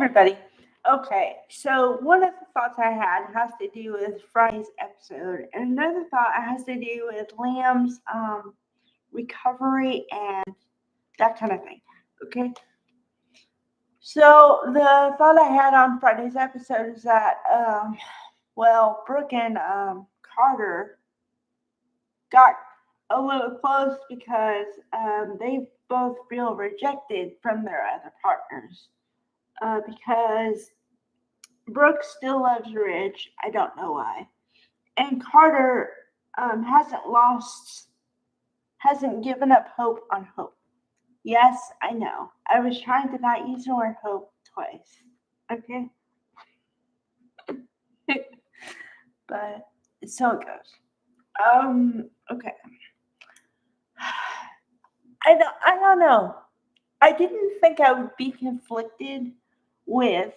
everybody. Okay, so one of the thoughts I had has to do with Friday's episode, and another thought has to do with Liam's recovery and that kind of thing. Okay, so the thought I had on Friday's episode is that, Brooke and Carter got a little close because they both feel rejected from their other partners. Because Brooke still loves Ridge. I don't know why. And Carter hasn't given up hope on hope. Yes, I know. I was trying to not use the word hope twice. Okay? But so it goes. Okay. I don't know. I didn't think I would be conflicted with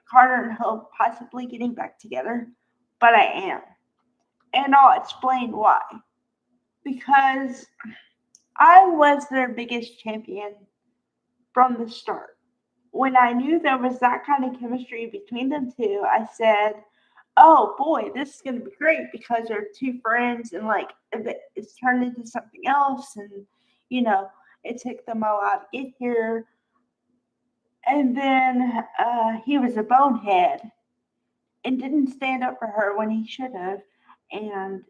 Carter and Hope possibly getting back together, but I am. And I'll explain why. Because I was their biggest champion from the start. When I knew there was that kind of chemistry between them two, I said, oh boy, this is going to be great because they're two friends and like it's turned into something else. And, you know, it took them a while to get here. And then he was a bonehead and didn't stand up for her when he should have. And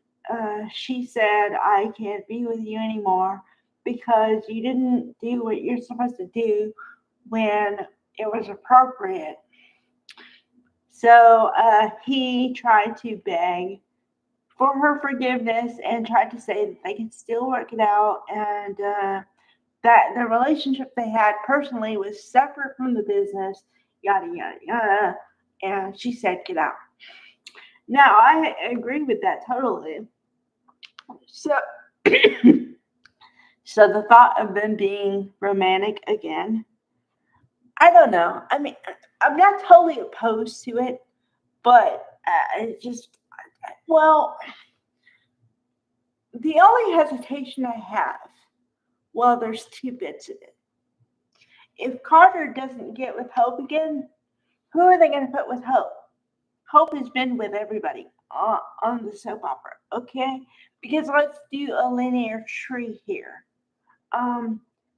she said, I can't be with you anymore because you didn't do what you're supposed to do when it was appropriate. So he tried to beg for her forgiveness and tried to say that they could still work it out and that the relationship they had personally was separate from the business, yada, yada, yada. And she said, get out. Now, I agree with that totally. So, so the thought of them being romantic again, I don't know. I mean, I'm not totally opposed to it, but it just, well, the only hesitation I have, well, there's two bits of it. If Carter doesn't get with Hope again, who are they going to put with Hope? Hope has been with everybody on the soap opera, okay? Because let's do a linear tree here.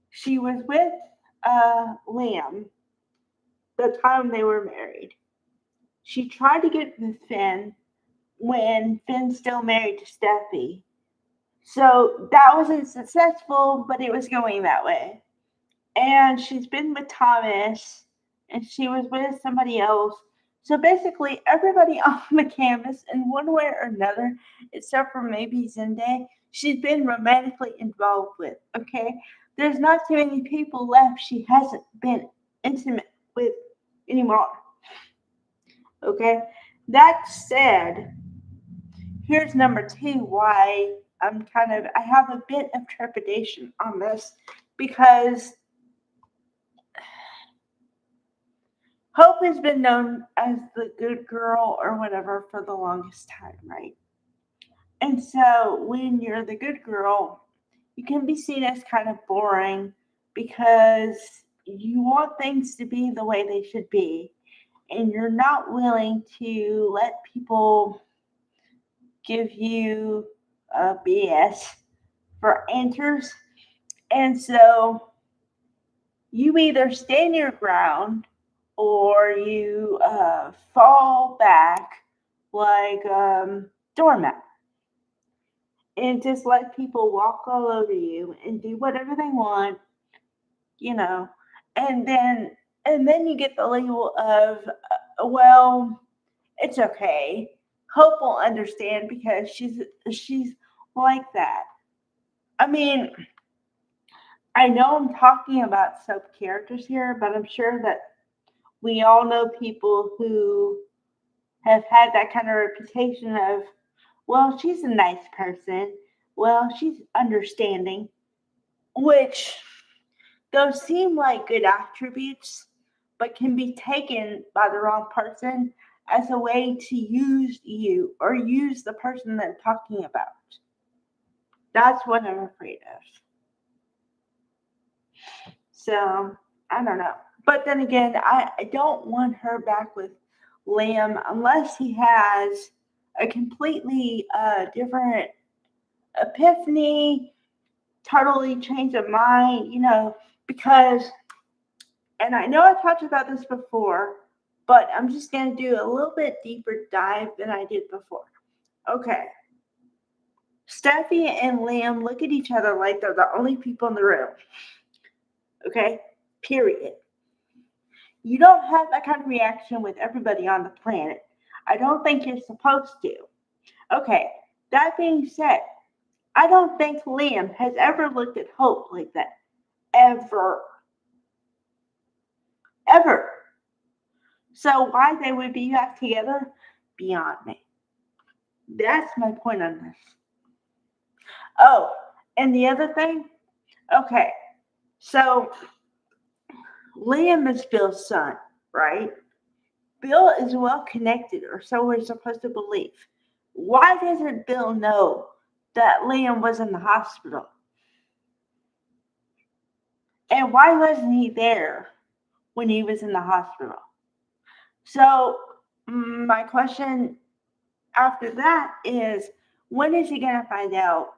She was with Liam the time they were married. She tried to get with Finn when Finn's still married to Steffi. So that wasn't successful, but it was going that way. And she's been with Thomas, and she was with somebody else. So basically, everybody on the canvas, in one way or another, except for maybe Zende, she's been romantically involved with. Okay, there's not too many people left she hasn't been intimate with anymore. Okay, that said, here's number two why I have a bit of trepidation on this because Hope has been known as the good girl or whatever for the longest time, right? And so when you're the good girl, you can be seen as kind of boring because you want things to be the way they should be. And you're not willing to let people give you BS for answers. And so you either stand your ground or you fall back like doormat and just let people walk all over you and do whatever they want, you know, and then you get the label of well, it's okay. Hope will understand because she's like that. I mean, I know I'm talking about soap characters here, but I'm sure that we all know people who have had that kind of reputation of, well, she's a nice person. Well, she's understanding, which those seem like good attributes, but can be taken by the wrong person as a way to use you or use the person they're talking about. That's what I'm afraid of. So, I don't know. But then again, I don't want her back with Liam unless he has a completely different epiphany, totally change of mind, because, and I know I've talked about this before, but I'm just going to do a little bit deeper dive than I did before. Okay. Steffi and Liam look at each other like they're the only people in the room. Okay? Period. You don't have that kind of reaction with everybody on the planet. I don't think you're supposed to. Okay, that being said, I don't think Liam has ever looked at Hope like that. Ever. Ever. So why they would be back together, beyond me. That's my point on this. Oh, and the other thing, okay, so Liam is Bill's son, right? Bill is well connected, or so we're supposed to believe. Why doesn't Bill know that Liam was in the hospital? And why wasn't he there when he was in the hospital? So, my question after that is, when is he going to find out?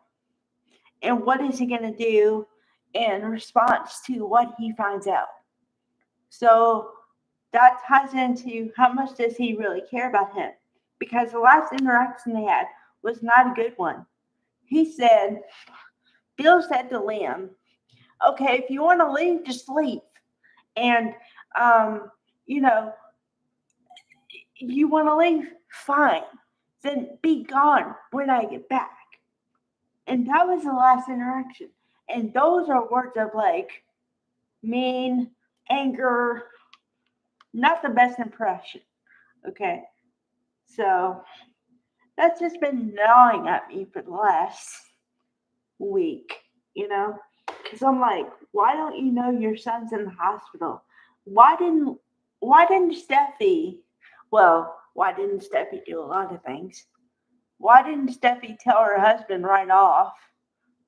And what is he going to do in response to what he finds out? So, that ties into how much does he really care about him? Because the last interaction they had was not a good one. Bill said to Liam, okay, if you want to leave, just leave. And, you know, you want to leave? Fine. Then be gone when I get back. And that was the last interaction. And those are words of like mean, anger, not the best impression. Okay. So that's just been gnawing at me for the last week, Because I'm like, why don't you know your son's in the hospital? Why didn't Steffi, why didn't Steffi do a lot of things? Why didn't Steffi tell her husband right off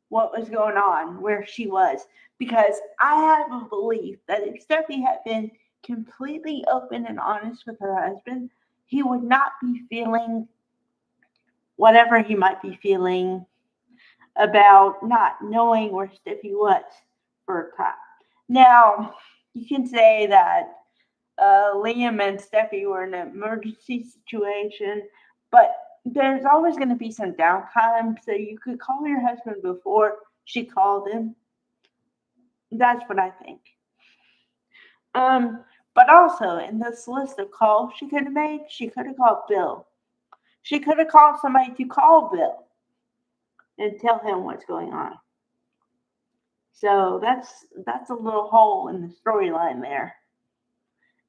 what was going on, where she was? Because I have a belief that if Steffi had been completely open and honest with her husband, he would not be feeling whatever he might be feeling about not knowing where Steffi was for a time. Now, you can say that Liam and Steffi were in an emergency situation, but there's always going to be some downtime, so you could call your husband before she called him. That's what I think. But also, in this list of calls she could have made, she could have called Bill. She could have called somebody to call Bill and tell him what's going on. So that's a little hole in the storyline there.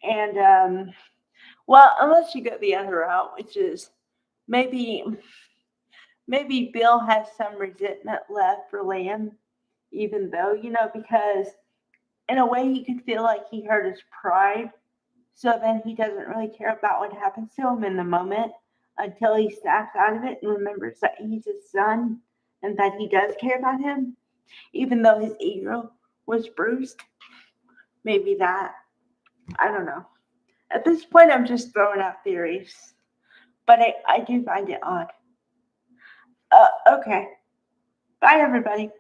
And unless you go the other route, which is maybe Bill has some resentment left for Liam, even though, because in a way he could feel like he hurt his pride. So then he doesn't really care about what happens to him in the moment until he snaps out of it and remembers that he's his son and that he does care about him, even though his ego was bruised. Maybe that. I don't know. At this point, I'm just throwing out theories, but I do find it odd. Okay. Bye, everybody.